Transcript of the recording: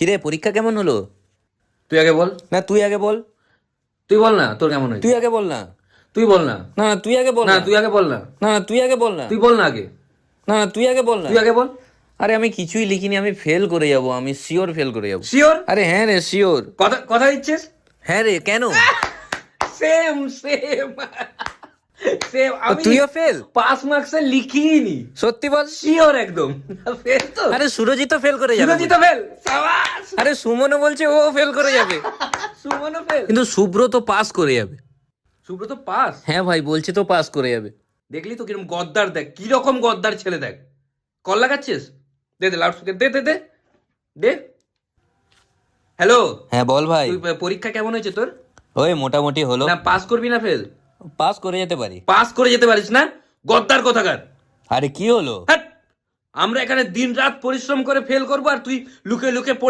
কিরে পরীক্ষা কেমন হলো? তুই আগে বল। না তুই আগে বল। তুই বল না তোর কেমন হয়েছে। তুই আগে বল না। তুই বল না। না না তুই আগে বল না না। তুই আগে বল না। না না তুই আগে বল না। তুই বল না আগে। না না তুই আগে বল না। তুই আগে বল। আরে আমি কিছুই লিখিনি, আমি ফেল করে যাব, আমি শিওর ফেল করে যাব। শিওর? আরে হ্যাঁ রে শিওর। কথা কথা দিচ্ছিস? হ্যাঁ রে কেন? Same same same. আমি তুইও ফেল? পাস মার্কসে লিখিনি। সত্যি বল। শিওর একদম। ফেল তো? আরে সুরজিৎ ফেল করে যাবে। সুরজিৎ ফেল। সাবাস। আরে সুমনও বলছে ও ফেল করে যাবে। সুমনও ফেল। কিন্তু শুভ্র তো পাস করে যাবে। সুব্রত পাস? হ্যাঁ ভাই বলছে তো পাস করে যাবে। দেখলি তো কিরকম গদ্দার, দেখ কি রকম গদ্দার ছেলে, দেখ। কল লাগাচ্ছিস? দে দে লাউড স্পিকার, দে দে দে দে। হ্যালো। হ্যাঁ বল ভাই। তুই পরীক্ষা কেমন হয়েছে তোর? ওই মোটামুটি হলো। না পাস করবি না ফেল? পাস করে যেতে পারি। পাস করে যেতে পারিস না? গদ্দার কোথাকার। আরে কি হলো? হ্যাট! আমরা এখানে দিন রাত পরিশ্রম করে ফেল করবো আর তুই লুকে লুকে